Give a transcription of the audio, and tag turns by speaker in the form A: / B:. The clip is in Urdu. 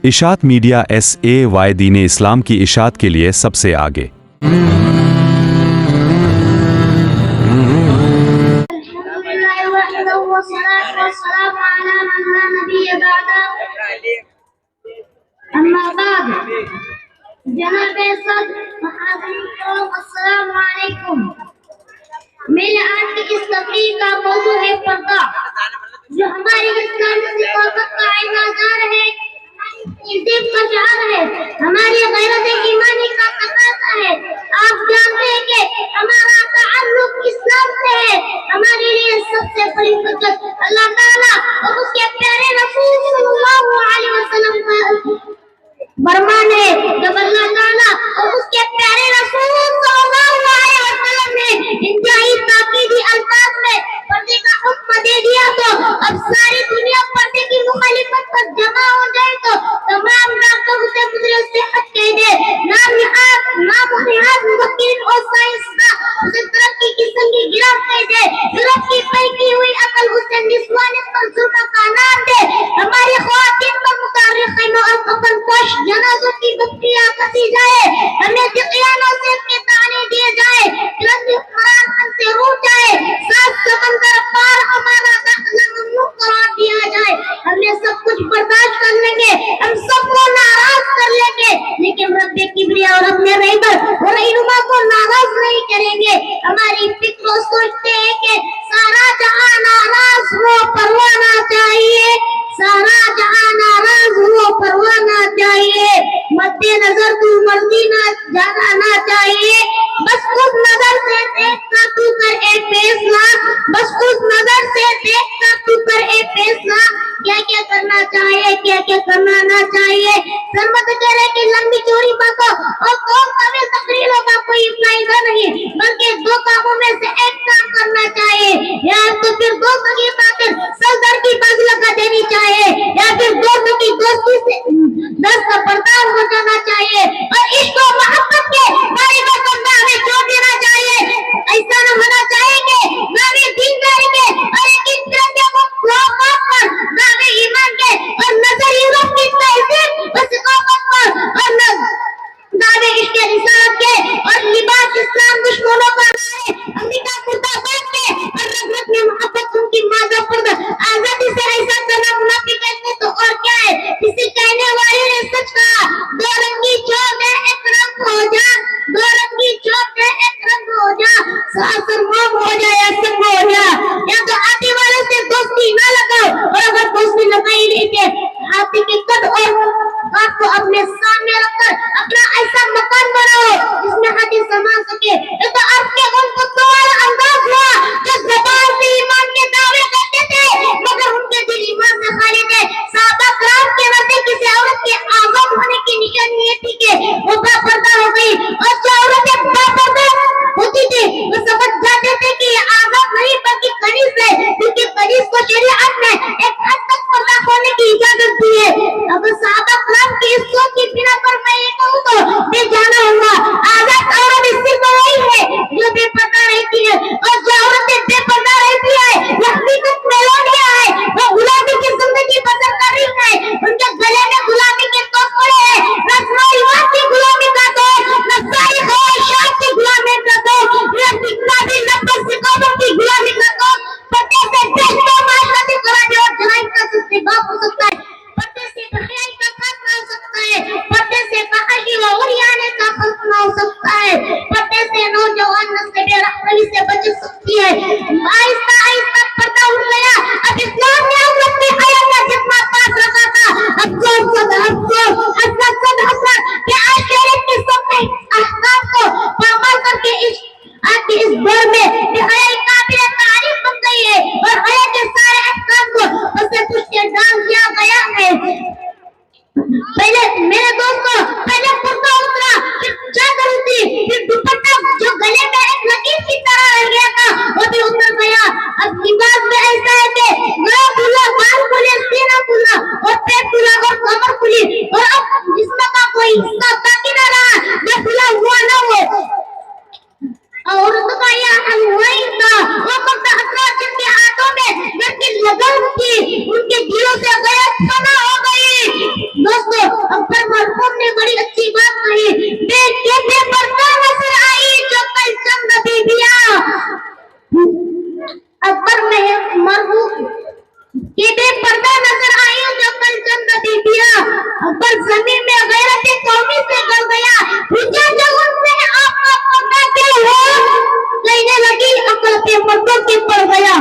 A: اشاعت میڈیا SAY دین اسلام کی اشاعت کے لیے سب سے آگے۔
B: اما بعد، جناب صدر السلام علیکم۔ میرے آج کی اس تقریر کا موضوع ہے پردہ، جو ہماری اسلامی ثقافت کا اعزاز ہے، عزت کا شعار ہے، ہماری غیرت ایمانی کا تقاضا ہے۔ آپ جانتے ہیں کہ ہمارا تعلق اسلام سے ہے۔ ہمارے لیے سب سے بڑی حجت اللہ تعالیٰ اور اس کے پیارے رسول صلی اللہ علیہ وسلم کا فرمان ہے۔ جب اللہ تعالیٰ اور اس کے پیارے رسول صلی اللہ علیہ وسلم نے انتہائی تاکیدی الفاظ میں پردے کا حکم دے دیا تو اب ساری دنیا پردے کی مخالفت پر جمع ہو جائے تو تمام ڈاکٹر اسے مجرے صحت کہہ دے، نام نہاد مفکرین اور سائنسداں اسے ترقی کی سنگی گراف کہہ دے، یورپ کی پیکی ہوئی عقل اسے نسوانیت منصوبہ کا نام دے، ہماری خواتین پر متعارف خیمہ اور کفن پوش جنازوں کی بکریاں کسی جائے، ہمیں دقیانوں سے کے تانے دیے جائے، ترنگ حکمران ہم سے روٹ جائے، سات سمندر پار ہمارا داخلہ ممنوع قرار دیا جائے، ہم یہ سب کچھ برداشت کر لیں گے، ہم سب کو ناراض کر لیں گے، لیکن رب کبریا اور اپنے رہبر اور رہنما کو ناراض نہیں کریں گے۔ ہماری فکر سوچتے ہیں کہ سارا جہاں ناراض ہو پروانا چاہیے، سارا جہاں ناراض ہو پروانا چاہیے، مد نظر تو مرضی نہ جانا چاہیے، بس اس نظر سے دیکھ کر تو کر اے فیصلہ، بس اس نظر سے دیکھ کر تو کر اے فیصلہ، کیا کیا کرنا چاہیے کیا کیا کرنا نہ چاہیے۔ سرمت کرے کہ لمبی چوڑی باتوں اور قوم طویل تقریروں کا کوئی فائدہ نہیں، بلکہ دو کاموں میں سے ایک کام کرنا چاہیے، یا تو پھر دوستوں کی خاطر سردار کی باز لگا دینی چاہیے، یا پھر دوستوں کی دوستی سے دست بردار ہو جانا چاہیے، اور عشق و محبت کے بڑے بڑے ہمیں چھوڑ دینا چاہیے۔ ایسا نہ ہونا چاہیے کہ دعوے دینداری کے اور ایک ترنگے مخلوقات پر، دعوے ایمان کے اور نظر یورپ کی تہذیب و ثقافت پر، اور دعوے عشق رسالت کے اور لباس اسلام دشمنوں پر آئے، امریکہ مردا باد کے اور رغبت میں محبت ان کی مادہ پردہ آزادی سے ایسا کرنا منافقت ہے تو اور کیا ہے۔ کسی کہنے والے نے سچ کہا، دو رنگی چوب ہے ایک رنگ ہو جا، دو رنگی چوب ہے ایک رنگ ہو جا، ساسر موم ہو جا یا سنگ ہو جا، یا تو آتی والے سے دوستی نہ لگاؤ، اور اگر دوستی لگائی نہیں کہ ہاتھی کے قد اور بات کو اپنے سامنے رکھ کر اپنا ایسا مکان بناؤ جس میں ہاتھی سما سکے۔ یہ تو عرب کے ان کو دوبارہ انداز ہوا جو زبان سے ایمان کے دعوے کرتے تھے مگر ان کے دل ایمان سے خالی تھے۔ صحابہ کرام کے نزدیک کسی عورت کے آزاد ہونے کی نشانی یہ تھی کہ وہ با پردہ ہو گئی، اور جو عورتیں با پردہ ہوتی تھی وہ سمجھ جاتے تھے کہ یہ آزاد نہیں بلکہ کنیز ہے، کیونکہ کنیز کو شریعت میں ایک حد تک پردہ ہونے کی اجازت دی ہے۔ اب صحابہ کرام کی اس سوچ کی بنا پر میں یہ کہوں تو بے جانا ہوگا، آزاد عورت صرف وہی ہے جو بے پردہ رہتی ہے، اور جو عورتیں بے پردہ رہتی ہے وہ حقیقت میں لوٹیا ہے، وہ غلامی کی زندگی بسر کر رہی ہے، ان کے گلے میں غلامی کے توق پڑے ہیں، نہ اسرائیلیات کی غلامی کا توق، نہ ساری خواہشات کی غلامی کا توق، نہ بھی نفس ثقافت کی غلامی کا توق۔ پردے سے بہتر معاشرتی خرابی اور جرائم کا استحباب ہو سکتا ہے، پردے سے بحیائی کا خاتمہ ہو سکتا ہے، پردے سے فحاشی و عریانے کا خاتمہ ہو سکتا ہے، پردے سے نوجوان نسل بے رحمی سے بچ سکتی ہے۔ آہستہ آہستہ پردہ اٹھ گیا، اب اسلام نے عورت کی حیا کا جتنا پاس رکھا تھا افسوس کہ آج شریعت کے سب احکام کو پامال کر کے آج کے اس دور میں حیا قابل تعریف بن گئی ہے، اور حیا کے سارے احکام کو اسے پوچھ کے ڈال دیا گیا ہے۔ پہلے میرے دوستوں، پہلے پردہ اترا، پھر چادر اتری، پھر دوپٹہ جو گلے میں ایک لکیر کی طرح رہ گیا تھا وہ بھی اتر گیا۔ اب لباس میں ایسا ہے کہ گلا کھلا، بال کھلے، سینہ کھلا اور پیٹ کھلا اور کمر کھلی، اور اب جسم کا کوئی حصہ باقی نہ رہا جو کھلا ہوا نہ ہو۔ عورت کا یہ حل وہی تھا، وہ مرد حضرات جن کے ہاتھوں میں گھر کی لگن تھی ان کے دلوں سے غیرت فنا ہو گئی۔ دوستو حضور نے بڑی اچھی بات کہی، بے پردہ نظر آئی جو کل چند بیبیاں پر مرحوم کہ بے پردہ نظر آئی جو کل چند بیبیاں پر زمین میں غیرت قومی سے گل گیا، پوچھا جب ان سے آپ کا پردہ کیا ہے، کہنے لگی عقل پہ مردوں کے پڑ گیا.